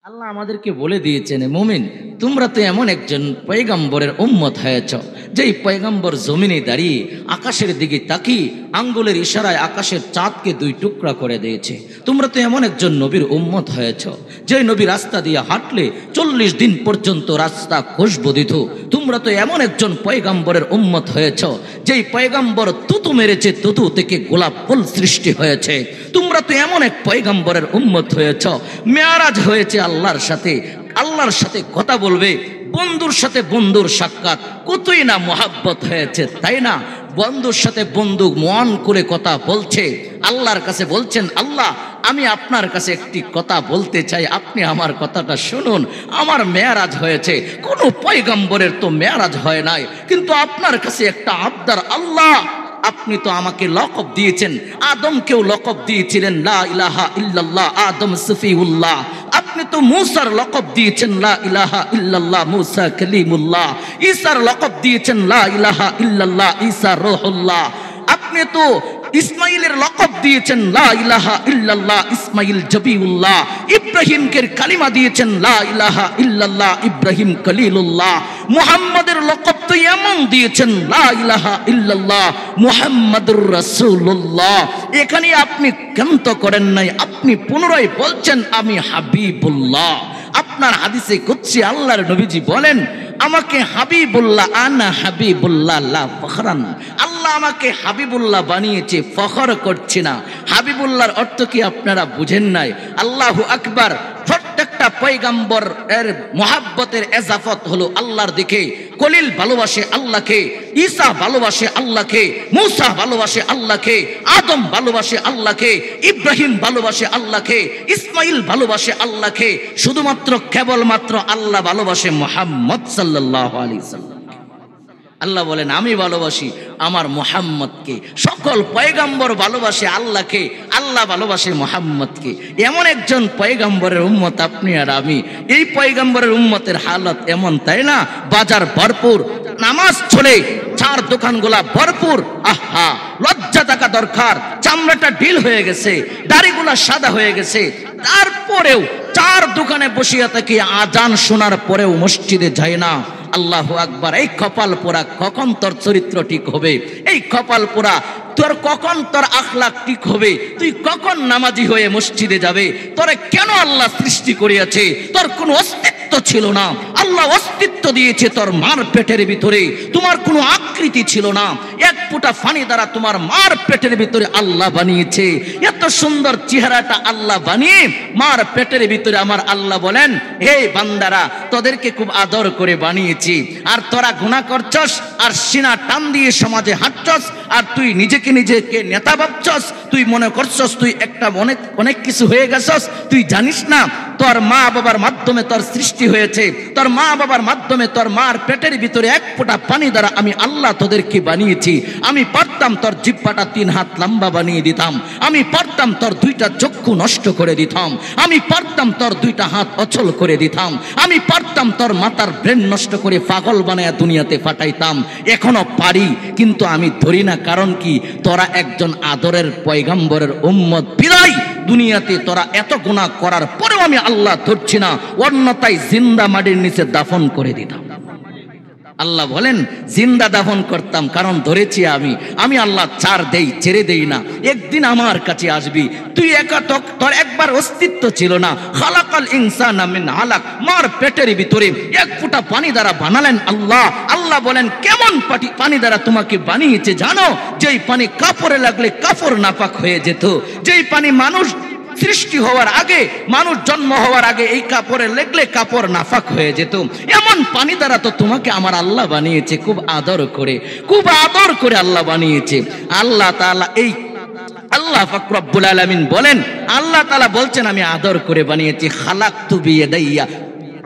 আল্লাহ আমাদেরকে বলে দিয়েছেন, মুমিন তোমরা তো এমন একজন পয়গম্বরের উম্মত হয়েছ যেই পয়গম্বর জমিনে দাঁড়িয়ে আকাশের দিকে তাকিয়ে আঙ্গুলের ইশারায় আকাশের চাঁদকে দুই টুকরা করে দিয়েছে। তোমরা তো এমন একজন নবীর উম্মত হয়েছ যে নবী রাস্তা দিয়ে হাঁটলে 40 দিন পর্যন্ত রাস্তা খুশবু দিত। তোমরা তো এমন একজন পয়গম্বরের উম্মত হয়েছ যেই পয়গম্বর তুতু মেরেছে, তুতু থেকে গোলাপ ফুল সৃষ্টি হয়েছে। তোমরা তো এমন এক পয়গম্বরের উম্মত হয়েছ, মেয়ারাজ হয়েছে আল্লাহর সাথে কথা বলবে, বন্ধুর সাথে বন্ধুর সাক্ষাৎ, কতই না মোহাব্বত হয়েছে, তাই না? বন্ধুর সাথে বন্ধু মন করে কথা বলছে, আল্লাহর কাছে বলছেন, আল্লাহ আমি আপনার কাছে একটি কথা বলতে চাই, আপনি আমার কথাটা শুনুন। আমার মেয়ারাজ হয়েছে, কোনো পয়গম্বরের তো মেয়ারাজ হয় নাই, কিন্তু আপনার কাছে একটা আবদার, আল্লাহ আপনি তো আমাকে লকব দিয়েছেন, আদমকেও লকব দিয়েছিলেন লা ইলাহা ইল্লাল্লাহ আদম সফিউল্লাহ। আপনি তো মূসার লকব দিয়েছেন লা ইলাহা ইল্লাল্লাহ মুসা কালিমুল্লাহ। ঈসার লকব দিয়েছেন লা ইলাহা ইল্লাল্লাহ ঈসা রূহুল্লাহ। আপনি তো ইসমাইলের লকব দিয়েছেন লা ইলাহা ইল্লাল্লাহ ইসমাইল জবিউল্লাহ। ইব্রাহিমকে কালিমা দিয়েছেন লা ইলাহা ইল্লাল্লাহ ইব্রাহিম খলিলুল্লাহ। মুহাম্মাদের লকব তো এমন দিয়েছেন লা ইলাহা ইল্লাল্লাহ মুহাম্মাদুর রাসূলুল্লাহ। এখানে আপনি ক্ষান্ত করেন নাই, আপনি পুনরায় বলছেন আমি হাবিবুল্লাহ। আপনার হাদিসে কুদসি আল্লাহর নবীজি বলেন, আমাকে হাবিবুল্লাহ, আনা হাবিবুল্লাহ লা ফখরান। আল্লাহ আমাকে হাবিবুল্লাহ বানিয়েছে, ফখর করছি না। হাবিবুল্লাহর অর্থ কি আপনারা বুঝেন নাই? আল্লাহু আকবার। প্রত্যেকটা পয়গম্বর এর মোহাব্বতের এজাফত হলো আল্লাহর দিকে। কলিল ভালোবাসে আল্লাহকে, ঈসা ভালোবাসে আল্লাহকে, মূসা ভালোবাসে আল্লাহকে, আদম ভালোবাসে আল্লাহকে, ইব্রাহিম ভালোবাসে আল্লাহকে, ইসমাইল ভালোবাসে আল্লাহকে। শুধুমাত্র কেবলমাত্র আল্লাহ ভালোবাসে মুহাম্মদ সাল্লাল্লাহু আলাইহি ওয়াসাল্লাম। আল্লাহ বলেন আমি ভালোবাসি আমার মুহাম্মদকে। সকল পয়গম্বর ভালোবাসে আল্লাহকে, আল্লাহ ভালোবাসে মুহাম্মদকে। এমন একজন পয়গম্বরের উম্মত আপনি আর আমি। এই পয়গম্বরের উম্মতের হালত এমন, তাই না? বাজার ভরপুর, নামাজ চলে, চার দোকানগুলা ভরপুর। আহা, লজ্জা থাকা দরকার। চামড়াটা ঢিল হয়ে গেছে, দাড়িগুলা সাদা হয়ে গেছে, তারপরেও চার দোকানে বসিয়া থাকি, আজান শোনার পরেও মসজিদে যায় না। আল্লাহু আকবার। এই কপাল পোড়া, কখন তোর চরিত্র ঠিক হবে? এই কপাল পোড়া, তোর কখন তোর আখলাক ঠিক হবে? তুই কখন নামাজি হয়ে মসজিদে যাবে? তোরে কেন আল্লাহ সৃষ্টি করিয়াছে? তোর কোনো অস্তিত্ব ছিল না, আল্লাহ অস্তিত্ব দিয়েছে তোর মার পেটের ভিতরে। তোমার কোনো আকৃতি ছিল না, এক ফোঁটা পানি দ্বারা তোমার মার পেটের ভিতরে আল্লাহ বানিয়েছে। এত সুন্দর চেহারাটা আল্লাহ বানিয়ে মার পেটের ভিতরে আমার আল্লাহ বলেন, হে বান্দারা, তোদেরকে খুব আদর করে বানিয়েছি, আর তোরা গুনাহ করছস, আর সিনা টান দিয়ে সমাজে হাঁটছস, আর তুই নিজেকে নেতা ভাবছস। তুই মনে করছস তুই একটা অনেক কিছু হয়ে গেছস। তুই জানিস না তোর মা বাবার মাধ্যমে তোর সৃষ্টি হয়েছে। তোর মা বাবার মাধ্যমে তোর মার পেটের ভিতরে এক ফোঁটা পানি দ্বারা আমি আল্লাহ তোদেরকে বানিয়েছি। আমি পারতাম তোর জিহ্বাটা 3 হাত লম্বা বানিয়ে দিতাম। আমি পারতাম তোর 2টা চক্ষু নষ্ট করে দিতাম। আমি পারতাম তোর 2টা হাত অচল করে দিতাম। আমি পারতাম তোর মাথার ব্রেন নষ্ট করে পাগল বানায়া দুনিয়াতে পাঠাইতাম। এখনো পারি, কিন্তু আমি ধরি না। কারণ কি? তোরা একজন আদরের পয়গম্বরের উম্মত বিলাই দুনিয়াতে তোরা এত গুনাহ করার পরেও আমি আল্লাহ ধরছি না, অন্যথায় জিন্দা মাটির নিচে দাফন করে দিতাম। আল্লাহ বলেন জিন্দা দাফন করতাম, কারণ ধরেছি আমি আল্লাহ ছাড় দেই, ছেড়ে দেই না। একদিন আমার কাছে আসবি, তুই একা, তোর একবার অস্তিত্ব ছিল না। খালাকাল ইনসানা মিন আলাক, মার পেটের ভিতরে এক ফোঁটা পানি দ্বারা বানালেন আল্লাহ। আল্লাহ বলেন কেমন পানি দ্বারা তোমাকে বানিয়েছে জানো? যেই পানি কাপড়ে লাগলে কাপড় নাপাক হয়ে যেত, যেই পানি মানুষ সৃষ্টি হওয়ার আগে, মানুষ জন্ম হওয়ার আগে এই কাপড়ে লেগলে কাপড় নাফাক হয়ে যেত, এমন পানি দ্বারা তো তোমাকে আমার আল্লাহ বানিয়েছে। খুব আদর করে, খুব আদর করে আল্লাহ বানিয়েছে। আল্লাহ তাআলা এই আল্লাহ পাক রব্বুল আলামিন বলেন, আল্লাহ তাআলা বলছেন আমি আদর করে বানিয়েছি। খালাকতু বিয়াদাইয়া,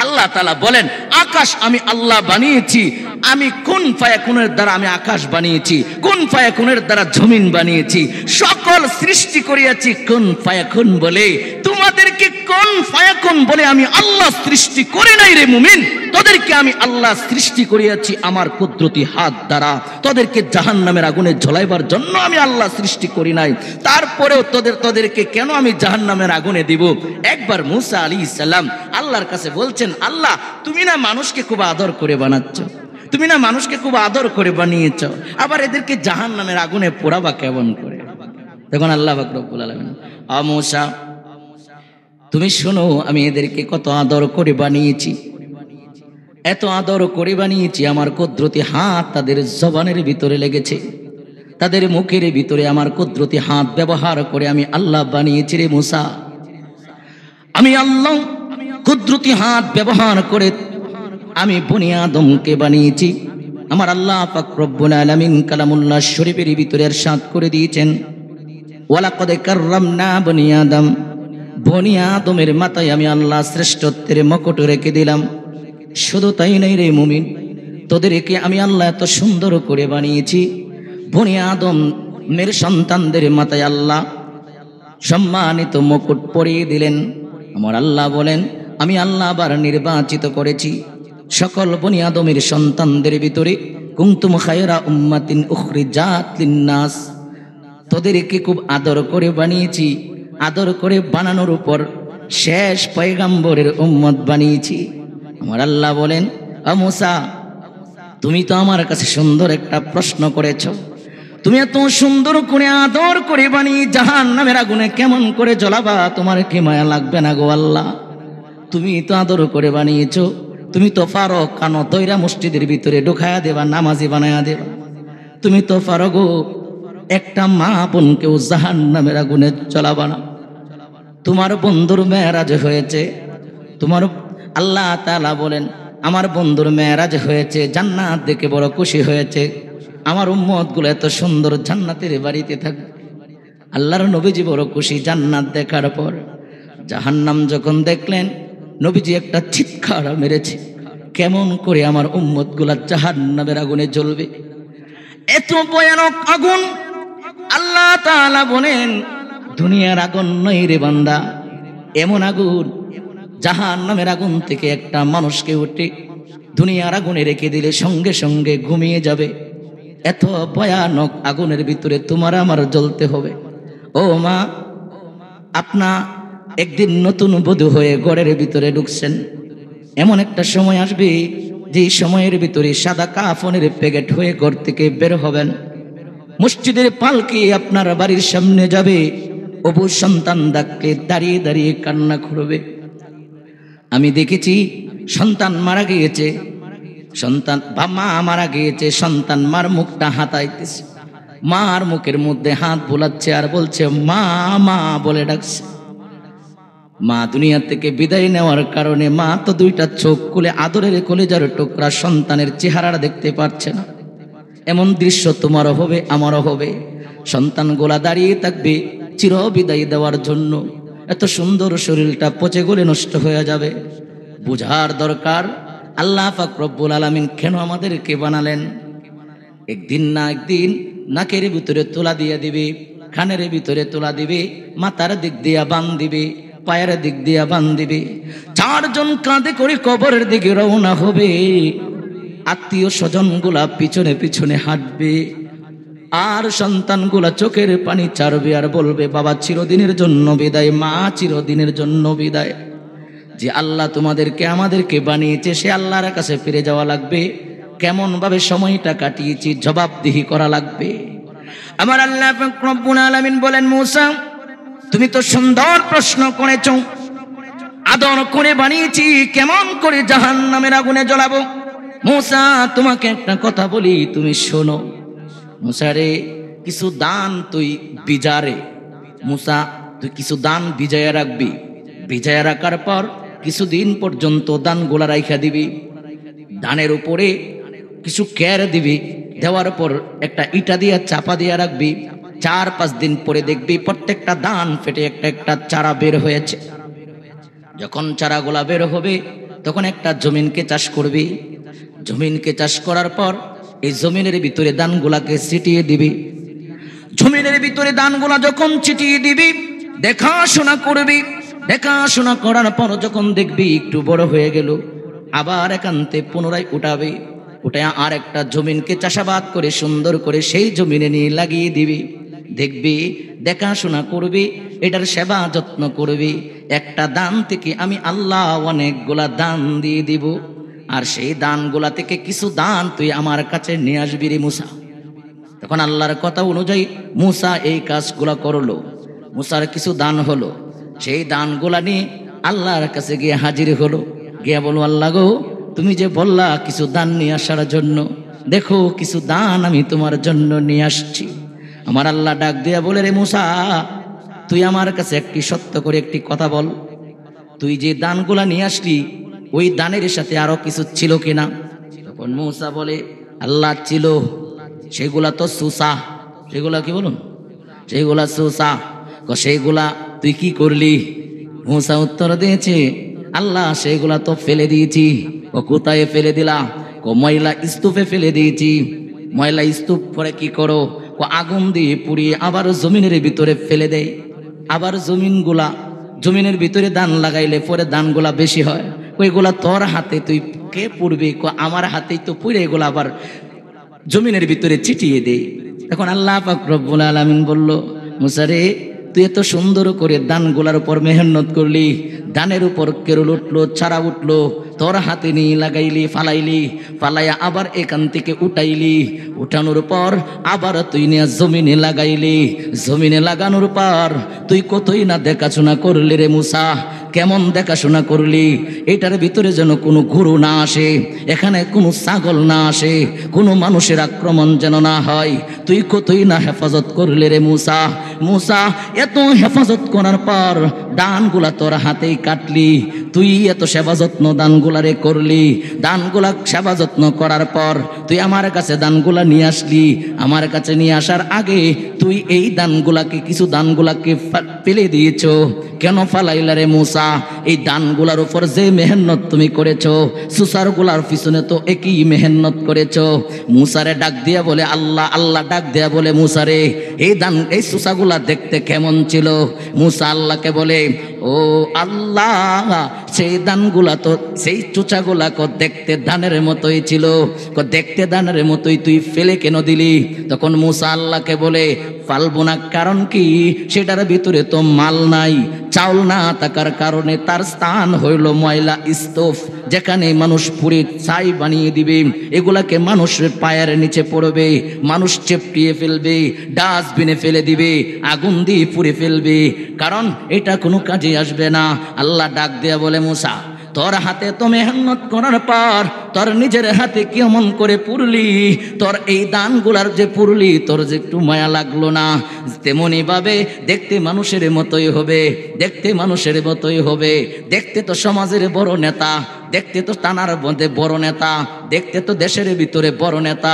আল্লাহ তাআলা বলেন আকাশ আমি আল্লাহ বানিয়েছি। আমি কুন ফায়াকুনের দ্বারা আমি আকাশ বানিয়েছি, কুন ফায়াকুনের দ্বারা জমিন বানিয়েছি। সকল সৃষ্টি করিয়াছি কুন ফায়াকুন বলে। তোমাদেরকে কুন ফায়াকুন বলে আমি আল্লাহ সৃষ্টি করে নাই রে মুমিন। তোদেরকে আমি আল্লাহ সৃষ্টি করিয়াছি আমার কুদরতি হাত দ্বারা। তোদেরকে জাহান্নামের আগুনে জ্বলাইবার জন্য আমি আল্লাহ সৃষ্টি করি নাই। তারপরেও তোদেরকে কেন আমি জাহান্নামের আগুনে দিব? একবার মূসা আলাইহিস সালাম আল্লাহর কাছে বলছেন, আল্লাহ তুমি না মানুষকে খুব আদর করে বানাচ্ছ, তুমি না মানুষকে খুব আদর করে বানিয়েছ, আবার এদেরকে জাহান্নামের আগুনে পোড়াবা কেমন করে? তখন আল্লাহ পাক রব্বুল আলামিন, মূসা তুমি শোনো, আমি এদেরকে কত আদর করে বানিয়েছি, এত আদর করে বানিয়েছি, আমার কুদরতি হাত তাদের জবানের ভিতরে লেগেছে, তাদের মুখের ভিতরে আমার কুদরতি হাত ব্যবহার করে আমি আল্লাহ বানিয়েছি রে মূসা। আমি আল্লাহ কুদরতি হাত ব্যবহার করে আমি বনি আদমকে বানিয়েছি। আমার আল্লাহ পাক রব্বুল আলামিন কালামুল্লাহ শরীফের ভিতরে ইরশাদ করে দিয়েছেন, ওয়ালাকাদ কাররামনা বনি আদম, বনি আদমের মাথায় আমি আল্লাহ শ্রেষ্ঠত্বের মুকুট রেখে দিলাম। শুধু তাই নাই রে মুমিন, তোদেরকে আমি আল্লাহ এত সুন্দর করে বানিয়েছি, বনি আদমের সন্তানদের মাথায় আল্লাহ সম্মানিত মুকুট পরিয়ে দিলেন। আমার আল্লাহ বলেন, আমি আল্লাহ আবার নির্বাচিত করেছি সকল বনি আদমের সন্তানদের ভিতরে, কুনতুম খায়রা উম্মাতিন উখরিজাত লিন্নাস, তোদেরকে খুব আদর করে বানিয়েছি, আদর করে বানানোর উপর শেষ পয়গম্বরের উম্মত বানিয়েছি। আমার আল্লাহ বলেন, মূসা তুমি তো আমার কাছে সুন্দর একটা প্রশ্ন করেছ, তুমি এত সুন্দর করে আদর করে বানিয়ে জাহান্নামের আগুনে কেমন করে জ্বলাবা? তোমার কি মায়া লাগবে না গো আল্লাহ? তুমি তো আদর করে বানিয়েছো, তুমি তো পারো কানো তৈরা মসজিদের ভিতরে ঢুকায়া দেবা, নামাজি বানায়া দেবা, তুমি তো পারো গো একটা মা বোনকেও জাহান্নামের আগুনে জ্বলাবা না। তোমার বন্ধুর মেরাজ হয়েছে, তোমার আল্লাহ তাআলা বলেন আমার বন্ধুর মেরাজ হয়েছে, জান্নাত দেখে বড় খুশি হয়েছে, আমার উম্মতগুলো এত সুন্দর জান্নাতের বাড়িতে থাকবে। আল্লাহর নবীজি বড় খুশি জান্নাত দেখার পর। জাহান্নাম যখন দেখলেন, নবীজি একটা চিৎকার মেরেছে, কেমন করে আমার উম্মতগুলা জাহান্নামের আগুনে জ্বলবে, এত ভয়ানক আগুন। আল্লাহ তাআলা বলেন, দুনিয়ার আগুন নয় রে বান্দা, এমন আগুন, জাহান্নামের আগুন থেকে একটা মানুষকে উঠে দুনিয়ার আগুনে রেখে দিলে সঙ্গে সঙ্গে ঘুমিয়ে যাবে। এত ভয়ানক আগুনের ভিতরে তোমার আমার জ্বলতে হবে। ও মা, আপনা একদিন নতুন বধূ হয়ে ঘরের ভিতরে ঢুকছেন, এমন একটা সময় আসবে যে সময়ের ভিতরে সাদা কাফনের প্যাকেট হয়ে ঘর থেকে বের হবেন, মসজিদের পালকি আপনার বাড়ির সামনে যাবে, অবু সন্তান ডাকলে দাঁড়িয়ে দাঁড়িয়ে কান্না করবে। আমি দেখেছি সন্তান মারা গিয়েছে, সন্তান বা মা মারা গিয়েছে, সন্তান মার মুখটা হাতাইতেছে, মার মুখের মধ্যে হাত বোলাচ্ছে আর বলছে মা মা বলে ডাকছে। মা দুনিয়া থেকে বিদায় নেওয়ার কারণে মা তো দুইটা চোখ খুলে আদরের কলেজার টুকরা সন্তানের চেহারা দেখতে পারছে না। এমন দৃশ্য তোমারও হবে, আমারও হবে। সন্তান গোলা দাঁড়িয়ে থাকবে চির বিদায় দেওয়ার জন্য, এত সুন্দর শরীরটা পচে গলে নষ্ট হয়ে যাবে। বুঝার দরকার আল্লাহ পাক রব্বুল আলামিন কেন আমাদেরকে বানালেন। একদিন না একদিন নাকের ভিতরে তোলা দিয়ে দিবে, কানের ভিতরে তোলা দিবে, মাথার দিক দিয়া বান দিবে, পায়ের দিক দিয়া বান দিবে। চারজন কাঁধে করে কবরের দিকে রওনা হবে, আত্মীয় স্বজনগুলা পিছনে পিছনে হাঁটবে, আর সন্তানগুলা চোখের পানি ছাড়বে আর বলবে বাবা চিরদিনের জন্য বিদায়, মা চিরদিনের জন্য বিদায়। যে আল্লাহ তোমাদেরকে আমাদেরকে বানিয়েছে সে আল্লাহর কাছে ফিরে যাওয়া লাগবে। কেমন ভাবে সময়টা কাটিয়েছি জবাবদিহি করা লাগবে। আমার আল্লাহ রব্বুল আলামিন বলেন, মূসা তুমি তো সুন্দর প্রশ্ন করেছো, আদর করে বানিয়েছি, কেমন করে জাহান্নামের আগুনে জ্বলাবো? মূসা তোমাকে একটা কথা বলি, তুমি শোনো। মূসা রে, কিছু দান তুই বিজারে, মূসা তুই কিছু দান বিজায়া রাখবি, বিজায়া রাখার পর কিছুদিন পর্যন্ত দানগুলা রাইখা দিবি, দানের উপরে কিছু কেয়ার দিবি, দেওয়ার পর একটা ইটা দিয়া চাপা দিয়া রাখবি। 4-5 দিন পরে দেখবি প্রত্যেকটা দান ফেটে একটা একটা চারা বের হয়েছে। যখন চারাগুলা বের হবে তখন একটা জমিনকে চাষ করবি। জমিনকে চাষ করার পর এই জমিনের ভিতরে দানগুলাকে ছিটিয়ে দিবি। জমিনের ভিতরে দানগুলা যখন ছিটিয়ে দিবি, দেখাশোনা করবি। দেখাশোনা করার পর যখন দেখবি একটু বড় হয়ে গেল, আবার একান্তে পুনরায় উঠাবে। উঠে আর একটা জমিনকে চাষাবাদ করে সুন্দর করে সেই জমিনে নিয়ে লাগিয়ে দিবি। দেখবি দেখাশোনা করবি, এটার সেবা যত্ন করবি। একটা দান থেকে আমি আল্লাহ অনেকগুলা দান দিয়ে দিব, আর সেই দানগুলা থেকে কিছু দান তুই আমার কাছে নিয়ে আসবি রে মুসা। তখন আল্লাহর কথা অনুযায়ী মুসা এই কাজগুলা করলো। মুসার কিছু দান হলো, সেই দানগুলা নিয়ে আল্লাহর কাছে গিয়ে হাজির হলো। গিয়ে বলো, আল্লাহ গো, তুমি যে বললা কিছু দান নিয়ে আসার জন্য, দেখো কিছু দান আমি তোমার জন্য নিয়ে আসছি। আমার আল্লাহ ডাক দিয়া বলে, রে মুসা, তুই আমার কাছে একটি সত্য করে একটি কথা বল, তুই যে দানগুলা নিয়ে আসলি ওই দানের সাথে আরো কিছু ছিল কিনা? তখন মুসা বলে, আল্লাহ ছিল, সেগুলা তো সুসা। সেগুলা কি বলুন? সেগুলা সুসা। সেইগুলা তুই কি করলি? মুসা উত্তর দিয়েছে, আল্লাহ সেগুলা তো ফেলে দিয়েছি। ও কোথায় ফেলে দিলা? ময়লা স্তূপে ফেলে দিয়েছি। ময়লা স্তূপ পরে কি করো? আগুন দিয়ে পুড়িয়ে আবার জমিনের ভিতরে ফেলে দেয়। আবার জমিনের ভিতরে দান লাগাইলে পরে দানগুলা বেশি হয়। ওইগুলা তোর হাতে তুই কে পুড়বে? আমার হাতেই তো পুড়ে এগুলা আবার জমিনের ভিতরে ছিটিয়ে দেয়। এখন আল্লাহ পাক রব্বুল আলামিন বলল, মুসা রে, তুই এত সুন্দর করে দানগুলার উপর মেহনত করলি, দানের উপর কেরল উঠলো, চারা উঠলো, তোর হাতে নিয়ে লাগাইলি, ফালাইয়া আবার এখান থেকে উঠাইলি, উঠানোর পর আবার তুই নিয়ে জমিনে লাগাইলি, জমিনে লাগানোর পর তুই কতই না দেখাশোনা করলি রে মুসা। কেমন দেখাশোনা করলি? এটার ভিতরে যেন কোনো গরু না আসে, এখানে কোনো ছাগল না আসে, কোনো মানুষের আক্রমণ যেন না হয়। তুই কতই না হেফাজত করলি রে মুসা। মুসা, এত হেফাজত করার পর দানগুলা তোর হাতেই কাটলি, তুই এত সেবা যত্ন দানগুলারে করলি, দানগুলা সেবা যত্ন করার পর তুই আমার কাছে দানগুলা নিয়ে আসলি। আমার কাছে নিয়ে আসার আগে তুই এই দানগুলাকে, কিছু দানগুলাকে ফেলে দিয়েছ। কেন ফালাইলা রে মুসা? এই দানগুলার উপর যে মেহনত তুমি করেছো, সুসারগুলার পিছনে তো একই মেহনত করেছো। মুসারে ডাক দিয়া বলে, আল্লাহ ডাক দিয়া বলে, মুসারে, এই দান, এই সুসাগুলা দেখতে কেমন ছিল? মুসা আল্লাহকে বলে, ও আল্লাহ, সেই দানগুলা তো, সেই চুচাগুলা দেখতে ধানের মতোই ছিল, দেখতে ধানের মতোই তুই ফেলে কেন দিলি? তখন মুসা আল্লাহকে বলে, ফালবো না, কারণ কি? সেটার ভিতরে তো মাল নাই, চাউল না থাকার কারণে তার স্থান হইল ময়লা স্তূপ, যেখানে মানুষ পুড়ে ছাই বানিয়ে দিবে। এগুলাকে মানুষের পায়ের নিচে পড়বে, মানুষ চেপটিয়ে ফেলবে, ডাস্টবিনে ফেলে দিবে, আগুন দিয়ে পুড়ে ফেলবে, কারণ এটা কোনো কাজে আসবে না। আল্লাহ ডাক দেয়া বলে, মুসা, তোর হাতে তো মেহনত করার পর তোর নিজের হাতে কেমন করে পুরলি? তোর এই দানগুলার যে পুরলি, তোর যে একটু মায়া লাগলো না? তেমনি ভাবে দেখতে মানুষের মতোই হবে, দেখতে মানুষের মতোই হবে, দেখতে তো সমাজের বড় নেতা, দেখতে তো থানার মধ্যে বড় নেতা, দেখতে তো দেশের ভিতরে বড় নেতা,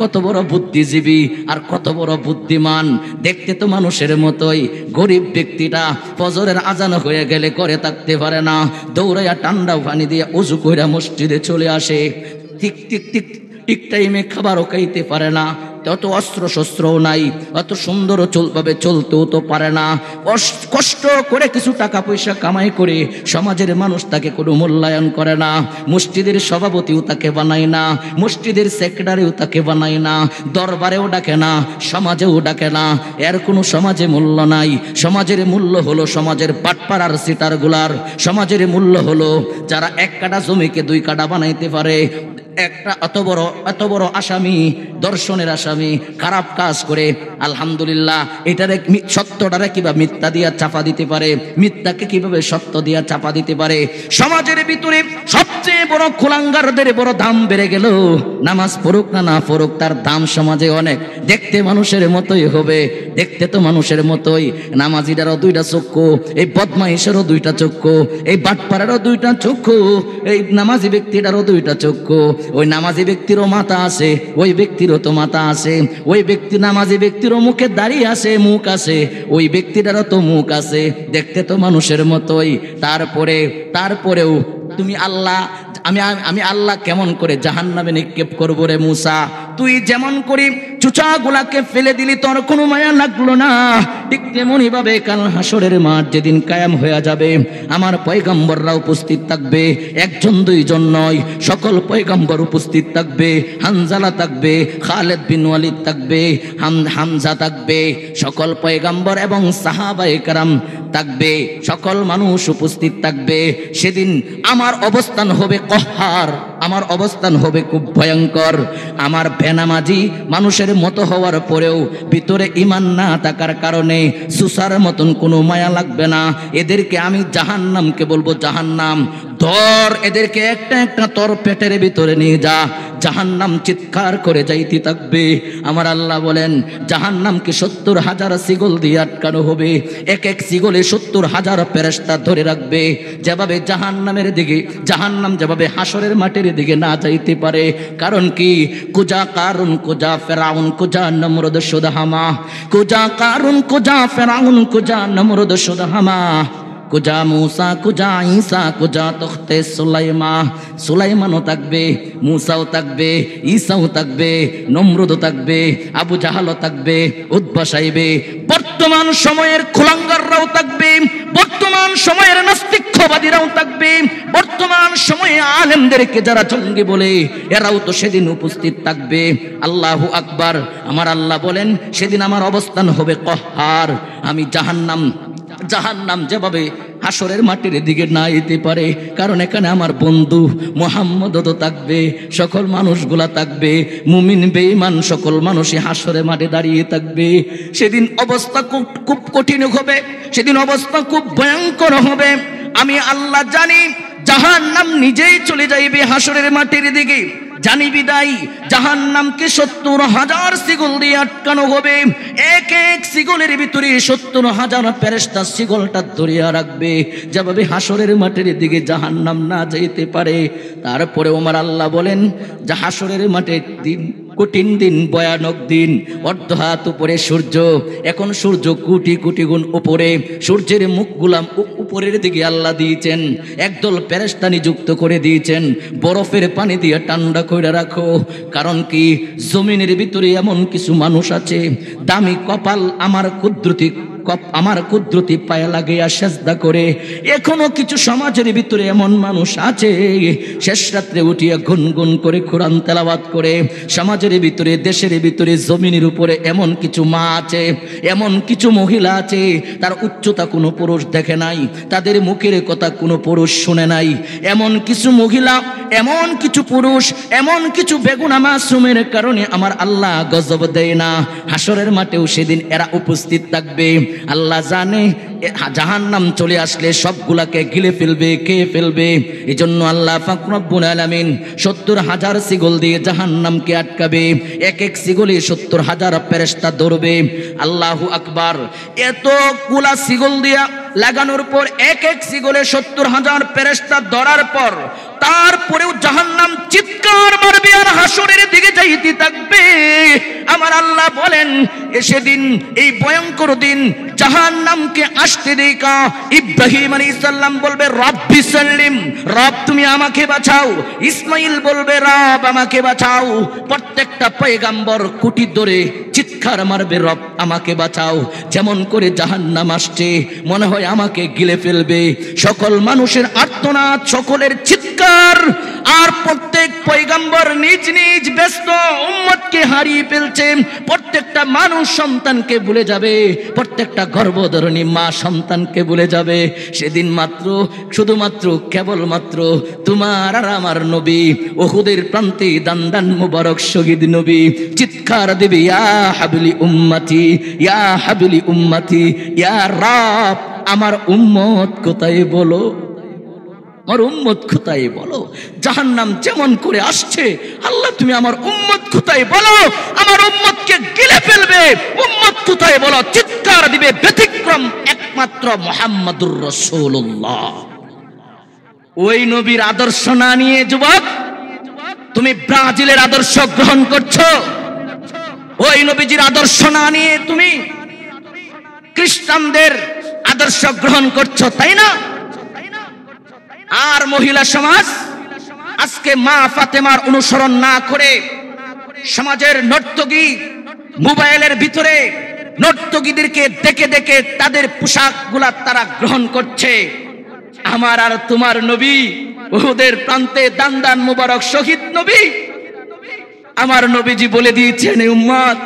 কত বড় বুদ্ধিজীবী আর কত বড় বুদ্ধিমান, দেখতে তো মানুষের মতোই। গরিব ব্যক্তিটা ফজরের আজান হয়ে গেলে ঘরে থাকতে পারে না, দৌড়াইয়া ঠান্ডা পানি দিয়ে উজু কইরা মসজিদে চলে আসে, ঠিক টাইমে খাবারও খাইতে পারে না, অত অস্ত্র শস্ত্রও নাই, অত সুন্দর ভাবে চলতেও তো পারে না, কষ্ট করে কিছু টাকা পয়সা কামাই করে সমাজের মানুষ তাকে কোনো মূল্যায়ন করে না, মসজিদের সভাপতিও তাকে বানায় না, মসজিদের সেক্রেটারিও তাকে বানায় না, দরবারেও ডাকে না, সমাজেও ডাকে না, এর কোনো সমাজে মূল্য নাই। সমাজের মূল্য হলো সমাজের বাটপাড়ার সিটারগুলার, সমাজের মূল্য হলো যারা এক কাঠা জমিকে দুই কাঠা বানাইতে পারে, একটা এত বড় আসামি, দর্শনের আসামি, খারাপ কাজ করে আলহামদুলিল্লাহ এটারে সত্যটারে কিভাবে মিথ্যা দিয়া চাপা দিতে পারে, মিথ্যাকে কিভাবে সত্য দিয়া চাপা দিতে পারে। সমাজের ভিতরে সবচেয়ে বড় কুলাঙ্গারদের বড় দাম বেড়ে গেল, নামাজ পড়ুক না না পড়ুক তার দাম সমাজে অনেক, দেখতে মানুষের মতোই হবে, দেখতে তো মানুষের মতোই। নামাজিটারও দুইটা চক্ষু, এই বদমাইশেরও দুইটা চক্ষু, এই বাটপাড়ারও দুইটা চক্ষু, এই নামাজি ব্যক্তিটারও দুইটা চক্ষু। ওই নামাজি ব্যক্তিরও মাথা আছে, ওই ব্যক্তিরও তো মাথা আছে, ওই ব্যক্তি নামাজি ব্যক্তিরও মুখে দাঁড়িয়ে আছে, মুখ আছে, ওই ব্যক্তিটারও তো মুখ আছে, দেখতে তো মানুষের মতোই। তারপরেও তুমি আমি আল্লাহ কেমন করে জাহান্নামে নিক্ষেপ করবো রে মূসা? তুই যেমন করে চুচাগুলাকে ফেলে দিলি, তোর কোনো মায়া লাগলো না, ঠিক তেমনই ভাবে কাল হাসরের মাঠ যেদিন কায়াম হয়ে যাবে, আমার পয়গম্বররা উপস্থিত থাকবে। একজন দুইজন নয়, সকল পয়গম্বর উপস্থিত থাকবে। হানজালা থাকবে, খালেদ বিন ওয়ালিদ থাকবে, হামজা থাকবে, সকল পয়গম্বর এবং সাহাবায়ে কেরাম থাকবে, সকল মানুষ উপস্থিত থাকবে। সেদিন আমার অবস্থান হবে কহার, আমার অবস্থান হবে খুব ভয়ঙ্কর। আমার বেনামাজি মানুষের মতো হওয়ার পরেও ভিতরে ঈমান না থাকার কারণে সুসার মতন কোনো মায়া লাগবে না। এদেরকে আমি জাহান্নামকে বলবো, জাহান্নাম ধর, এদেরকে একটা একটা তোর পেটের ভিতরে নিয়ে যা। জাহান্নাম চিৎকার করে যাইতে থাকবে। আমার আল্লাহ বলেন জাহান্নামকে 70,000 শিকল দিয়ে আটকানো হবে। এক এক শিকলে 70,000 ফেরেশতা ধরে রাখবে। যেভাবে জাহান্নামের দিকে, জাহান্নাম যেভাবে হাসরের মাঠের দিকে না যাইতে পারে। কারণ কি? কুজা কারুন, কুজা ফেরাউন, কুজা নমরুদ সুদহামা, কুজা কারুন, কুজা ফেরাউন, কুজা নমরুদ সুদহামা, কুজা মূসা, কুজা ঈসা, কুজা তখতে সুলাইমা। সুলাইমানও থাকবে, মূসাও থাকবে, ঈসাও থাকবে, নমরুদও থাকবে, আবু জাহালও থাকবে, উদ্বাসাইবে। বর্তমান সময়ের কুলাঙ্গাররাও থাকবে, বর্তমান সময়ের নাস্তিকবাদীরাও থাকবে, বর্তমান সময়ে আলেমদেরকে যারা জঙ্গি বলে এরাও তো সেদিন উপস্থিত থাকবে। আল্লাহু আকবার। আমার আল্লাহ বলেন সেদিন আমার অবস্থান হবে কহার। আমি জাহান্নাম যেভাবে হাসরের মাটির দিকে না যেতে পারে, কারণ এখানে আমার বন্ধু মুহাম্মদও তো থাকবে, সকল মানুষগুলা থাকবে, মুমিন বেঈমান সকল মানুষই হাসরের মাঠে দাঁড়িয়ে থাকবে। সেদিন অবস্থা খুব কঠিন হবে, সেদিন অবস্থা খুব ভয়ঙ্কর হবে। আমি আল্লাহ জানি জাহান্নাম নিজেই চলে যাইবে হাসরের মাটির দিকে। জানি বিদায় জাহান্নামকে 70,000 শিকল দিয়ে আটকানো হবে। এক এক শিকলের ভিতরে 70,000 ফেরেশতা শিকলটা ধরিয়া রাখবে, যেভাবে হাসরের মাঠের দিকে জাহান্নাম না যাইতে পারে। তারপরে আমার আল্লাহ বলেন যে হাসরের মাঠের দিন কঠিন দিন, ভয়ানক দিন। অর্ধ হাত উপরে সূর্য, এখন সূর্য কোটি কোটি গুণ উপরে, সূর্যের মুখগুলা উপরের দিকে আল্লাহ দিয়েছেন। একদল ফেরেশতা নিযুক্ত করে দিয়েছেন, বরফের পানি দিয়ে ঠান্ডা করে রাখো। কারণ কি? জমিনের ভিতরে এমন কিছু মানুষ আছে, দামি কপাল আমার কুদরতি পায়ে লাগিয়া সেজদা করে। এখনো কিছু সমাজের ভিতরে এমন মানুষ আছে শেষ রাত্রে উঠিয়া গুনগুন করে কোরআন তেলাওয়াত করে। সমাজের ভিতরে, দেশের ভিতরে, জমিনের উপরে এমন কিছু মা আছে, এমন কিছু মহিলা আছে, তার উচ্চতা কোনো পুরুষ দেখে নাই, তাদের মুখের কথা কোনো পুরুষ শুনে নাই। এমন কিছু মহিলা, এমন কিছু পুরুষ, এমন কিছু বেগুনা মাসুমের কারণে আমার আল্লাহ গজব দেয় না। হাসরের মাঠেও সেদিন এরা উপস্থিত থাকবে। আল্লাহ জানে জাহান্নাম চলে আসলে সবগুলাকে গিলে ফেলবে, খেয়ে ফেলবে। এই জন্য আল্লাহ পাক রব্বুল আলামিন 70,000 শিকল দিয়ে জাহান্নামকে আটকাবে। এক এক শিকলে 70,000 ফেরেশতা ধরবে। আল্লাহু আকবার। এতগুলা শিকল দিয়া লাগানোর পর, এক এক শিকলে 70,000 ফেরেশতা ধরার পর, তারপরেও জাহান্নাম চিৎকার মারবে আর হাসরের দিকে যাইতে থাকবে। আমার আল্লাহ বলেন সেদিন, এই ভয়ঙ্কর দিন জাহান্নামকে আসতে দেখা ইব্রাহিম আলাইহিস সালাম বলবে রব্বি সাল্লিম, রব তুমি আমাকে বাঁচাও। ইসমাইল বলবে রব আমাকে বাঁচাও। প্রত্যেকটা পয়গম্বর কুটি ধরে চিৎকার মারবে রব আমাকে বাঁচাও। যেমন করে জাহান্নাম আসছে মনে হয় আমাকে গিলে ফেলবে। সকল মানুষের আর্তনাদ, সকলের চিৎকার, আর প্রত্যেক পয়গম্বর নিজ নিজ ব্যস্ত উম্মতকে হারিয়ে ফেলছে। প্রত্যেকটা মানুষ সন্তানকে ভুলে যাবে, প্রত্যেকটা গর্ভধারিণী মা সন্তানকে ভুলে যাবে। সেদিন মাত্র, শুধুমাত্র, কেবলমাত্র তোমার আর আমার নবী উহুদের প্রান্তে দান্দান মুবারক শহীদ নবী চিৎকার দেবে, ইয়া হাবলি উম্মতি, ইয়া হাবলি উম্মতি, ইয়া রাব আমার উম্মত কোথায় বলো, আমার উম্মত কোথায় বলো। জাহান্নাম যেমন করে আসছে, আল্লাহ তুমি আমার উম্মত কোথায় বলো, আমার উম্মতকে গিলে ফেলবে। উম্মত কোথায় বলো, চিৎকার দিবে ব্যতিক্রম একমাত্র মুহাম্মাদুর রাসূলুল্লাহ। ওই নবীর আদর্শ না নিয়ে যুবক তুমি ব্রাজিলের আদর্শ গ্রহণ করছো, ওই নবীজির আদর্শ না নিয়ে তুমি খ্রিস্টানদের আদর্শ গ্রহণ করছো, তাই না? আর মহিলা সমাজ, আজকে মা ফাতেমার অনুসরণ না করে সমাজের নর্তকী, মোবাইলের ভিতরে নর্তকীদেরকে দেখে দেখে তাদের পোশাকগুলা তারা গ্রহণ করছে। আমার আর তোমার নবী উহুদের প্রান্তে দান দান মুবারক শহীদ নবী, আমার নবীজি বলে দিয়েছেন, এই উম্মত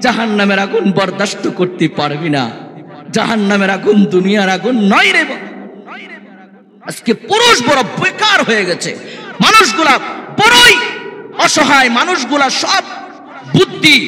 জাহান্নামের আগুন বরদাস্ত করতে পারবি না। জাহান্নামের আগুন দুনিয়ার আগুন নয় রে। আজকে পুরুষ বড় বেকার হয়ে গেছে, মানুষগুলা বড়ই অসহায়, মানুষগুলা সব বুদ্ধি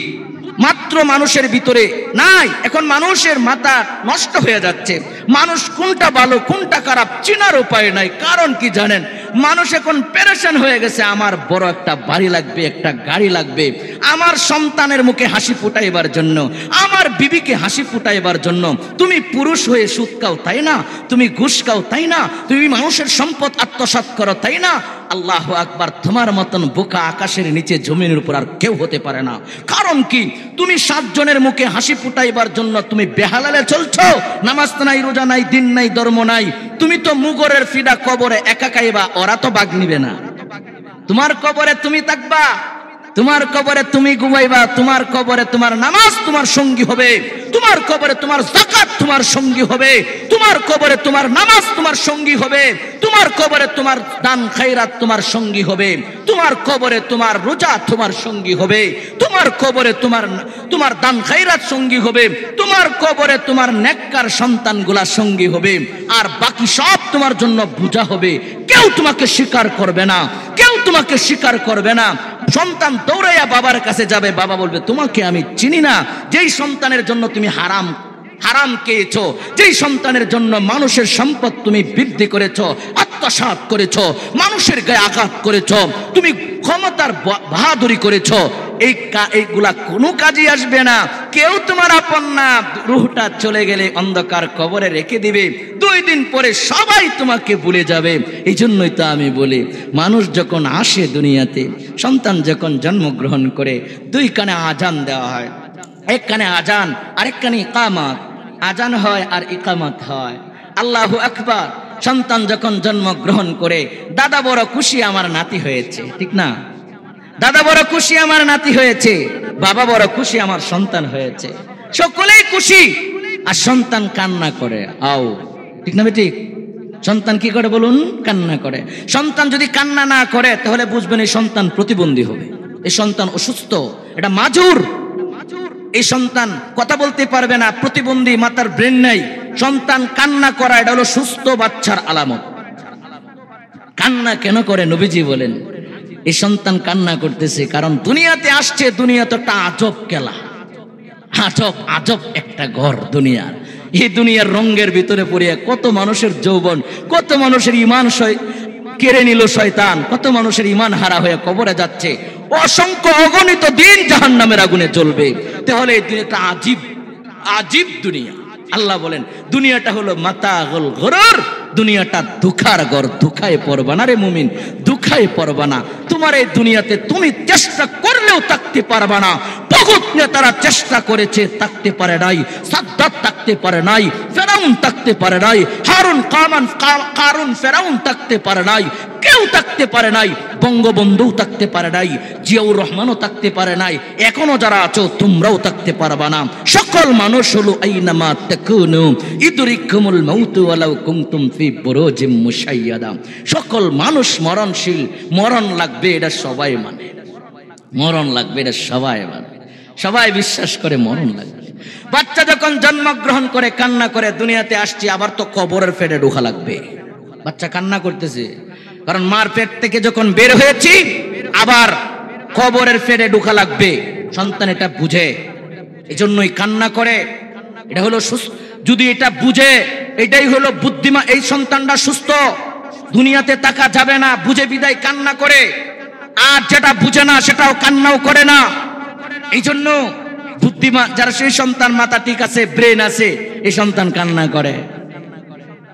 মাত্র মানুষের ভিতরে নাই। এখন মানুষের মাথা নষ্ট হয়ে যাচ্ছে, মানুষ কোনটা ভালো কোনটা খারাপ চেনার উপায় নাই। কারণ কি জানেন, মানুষ এখন পেরেশান হয়ে গেছে। আমার বড় একটা বাড়ি লাগবে, একটা গাড়ি লাগবে, আমার সন্তানের মুখে হাসি ফুটাইবার জন্য, আমার বিবিকে হাসি ফুটাইবার জন্য। তুমি পুরুষ হয়ে সুদ খাও তাই না, তুমি ঘুষ খাও তাই না, তুমি মানুষের সম্পদ আত্মসাৎ করো তাই না। আল্লাহু আকবার, তোমার মতন বোকা আকাশের নিচে জমিনের উপর আর কেউ হতে পারে না। কারণ কি, তুমি 7 জনের মুখে হাসি ফুটাইবার জন্য তুমি বেহালালে চলছো, নামাজ নাই, রোজা নাই, দিন নাই, ধর্ম নাই। তুমি তো মুগরের ফিডা কবরে একা খাইবা, ওরা তো বাগ নিবে না। তোমার কবরে তুমি থাকবা, তোমার কবরে তুমি ঘুমাইবা, তোমার কবরে তোমার নামাজ তোমার সঙ্গী হবে, তোমার কবরে তোমার যাকাত তোমার সঙ্গী হবে, তোমার কবরে তোমার নামাজ তোমার সঙ্গী হবে, তোমার কবরে তোমার দান খায়রাত তোমার সঙ্গী হবে, তোমার কবরে তোমার রোজা তোমার সঙ্গী হবে, তোমার কবরে তোমার দান খায়রাত সঙ্গী হবে, তোমার কবরে তোমার নেককার সন্তানগুলা সঙ্গী হবে, আর বাকি সব তোমার জন্য বোঝা হবে। কেউ তোমাকে স্বীকার করবে না, কেউ তোমাকে স্বীকার করবে না। সন্তান দৌড়াইয়া বাবার কাছে যাবে, বাবা বলবে তোমাকে আমি চিনি না। যেই সন্তানের জন্য তুমি হারাম খেয়েছো, যেই সন্তানের জন্য মানুষের সম্পদ তুমি বৃদ্ধি করেছো, আত্মসাৎ করেছো, মানুষের গায়ে আঘাত করেছো, তুমি ক্ষমতার বাহাদুরি করেছো, এইগুলা কোনো কাজে আসবে না। কেউ তোমার আপন না। রূহটা চলে গেলে অন্ধকার কবরে রেখে দিবে, 2 দিন পরে সবাই তোমাকে ভুলে যাবে। এই জন্যই তো আমি বলি, মানুষ যখন আসে দুনিয়াতে, সন্তান যখন জন্মগ্রহণ করে, 2 কানে আজান দেওয়া হয়, এক কানে আজান আরেক কানে ইকামত। আজান হয় আর ইকামত হয়। আল্লাহু আকবার। সন্তান যখন জন্মগ্রহণ করে, দাদা বড় খুশি আমার নাতি হয়েছে, ঠিক না? দাদা বড় খুশি আমার নাতি হয়েছে, বাবা বড় খুশি আমার সন্তান হয়েছে, সকলেই খুশি। আর সন্তান কান্না করে, আও, ঠিক না বেটি? সন্তান কি করে বলুন? কান্না করে। সন্তান যদি কান্না না করে তাহলে বুঝবেন এই সন্তান প্রতিবন্ধী হবে, এই সন্তান অসুস্থ, এটা মাজুর। এই সন্তান কথা বলতে পারবে না, প্রতিবন্ধী, মাথার ব্রেন নাই। সন্তান কান্না করা এটা হলো সুস্থ বাচ্চার আলামত। কান্না কেন করে নবীজি বলেন, এই সন্তান কান্না করতেছে কারণ দুনিয়াতে আসছে। দুনিয়া তো একটা আজব খেলা, আজব একটা ঘর দুনিয়ার। এই দুনিয়ার রঙের ভিতরে পড়িয়া কত মানুষের যৌবন, কত মানুষের ইমান কেড়ে নিল শয়তান, কত মানুষের ইমান হারা হয়ে কবরে যাচ্ছে। অসংখ্য অগণিত দিন জাহান্নামের আগুনে জ্বলবে। তাহলে এই দুনিয়াটা আজীব দুনিয়া। আল্লাহ বলেন দুনিয়াটা হলো মাতাগুল গুরুর, দুনিয়াটা ধোঁকার ঘর। ধোঁকায় পড়বা না রে মুমিন, ধোঁকায় পড়বা না। তোমার এই দুনিয়াতে তুমি চেষ্টা করলেও থাকতে পারবা না। বহুত নেতারা চেষ্টা করেছে, থাকতে পারে নাই। সাদ্দাত থাকতে পারে নাই, ফেরাউন থাকতে পারে নাই, কারুন ফেরাউন থাকতে পারে নাই, কেউ থাকতে পারে নাই। বঙ্গবন্ধু থাকতে পারে নাই, জিয়াউর রহমানও থাকতে পারে নাই। এখনো যারা আছো তোমরাও থাকতে পারবা না। সকল মানুষ হলো আইনামা তাকুনু ইদরিকুমুল মাউতু ওয়ালাউ কুনতুম ফি বুরুজিম মুশাইয়াদা। সকল মানুষ মরণশীল, মরণ লাগবে এটা সবাই মানে, মরণ লাগবে এটা সবাই মানে, সবাই বিশ্বাস করে মরণ লাগবে। বাচ্চা যখন জন্মগ্রহণ করে কান্না করে, দুনিয়াতে আসছি, আবার তো কবরের পেটে ঢোকা লাগবে। বাচ্চা কান্না করতেছে কারণ মার পেট থেকে যখন বের হয়েছি আবার কবরের পেটে ঢোকা লাগবে। সন্তান এটা বুঝে, এজন্যই কান্না করে। এটা হলো যদি এটা বুঝে, এটাই হলো বুদ্ধিমান। এই সন্তানটা সুস্থ, দুনিয়াতে তাকা যাবে না, বুঝে বিদায় কান্না করে। আর যেটা বুঝে না সেটাও কান্নাও করে না। এই জন্য বুদ্ধিমান যারা, সেই সন্তান মাথা ঠিক আছে, ব্রেন আছে, এই সন্তান কান্না করে।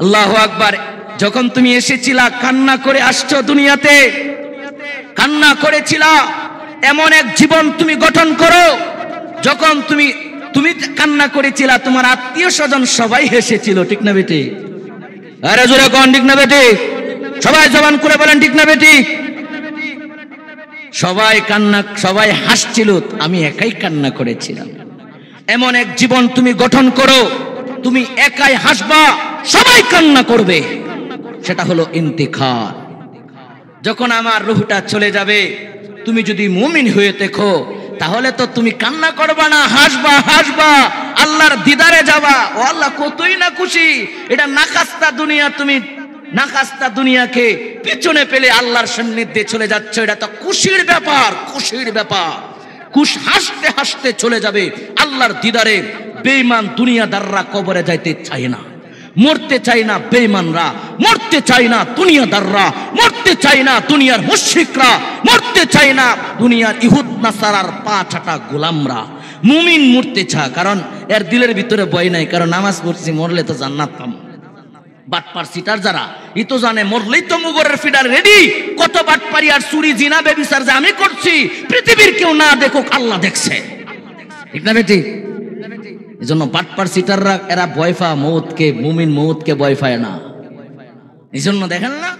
আল্লাহু আকবার। যখন তুমি এসেছিলা কান্না করে আসছো দুনিয়াতে, কান্না করেছিলা, এমন এক জীবন তুমি গঠন করো। যখন তুমি কান্না করেছিলা, তোমার আত্মীয় স্বজন সবাই হেসেছিল, ঠিক না বেটি? আরে জোরে কোন ঠিক না বেটি? সবাই জবান করে বলেন ঠিক না বেটি? সবাই কান্না, সবাই হাসছিল, আমি একাই কান্না করেছিলাম। এমন এক জীবন তুমি গঠন করো, তুমি একাই হাসবা, সবাই কান্না করবে। সেটা হলো ইন্তিকাল। যখন আমার রূহটা চলে যাবে, তুমি যদি মুমিন হয়ে দেখো, তাহলে তো তুমি কান্না করবা না, হাসবা হাসবা, আল্লাহর দিদারে যাবা। ও আল্লাহ কতই না খুশি। এটা নাকাস্তা দুনিয়া, তুমি নাকাস্তা দুনিয়াকে পিছনে পেলে আল্লাহর সান্নিধ্যে চলে যাচ্ছ, এটা তো খুশির ব্যাপার, খুশির ব্যাপার। হাসতে হাসতে চলে যাবে আল্লাহর দিদারে। বেঈমান দুনিয়াদাররা কবরে যাইতে চায় না, মরতে চায় না। বেঈমানরা মরতে চায় না, দুনিয়াদাররা মরতে চায় না, দুনিয়ার মুশরিকরা মরতে চায় না, দুনিয়ার ইহুদ নাসারার পা চাটা গোলামরা। মুমিন মরতে চায়, কারণ এর দিলের ভিতরে ভয় নাই, কারণ নামাজ পড়ছি, মরলে তো জান্নাত পাম। বাটপার সিটার যারা, ই তো জানে মরলেই তো মুগরের ফিডার রেডি। কত বাটপারি আর চুরি জিনা বেবিচার যে আমি করছি, পৃথিবীর কেউ না দেখুক, আল্লাহ দেখছে। ঠিক না বেটি? এই জন্য বাটপার সিটাররা এরা ভয় পায় মৌতকে, মুমিন মৌতকে ভয় পায় না। এই জন্য দেখেন না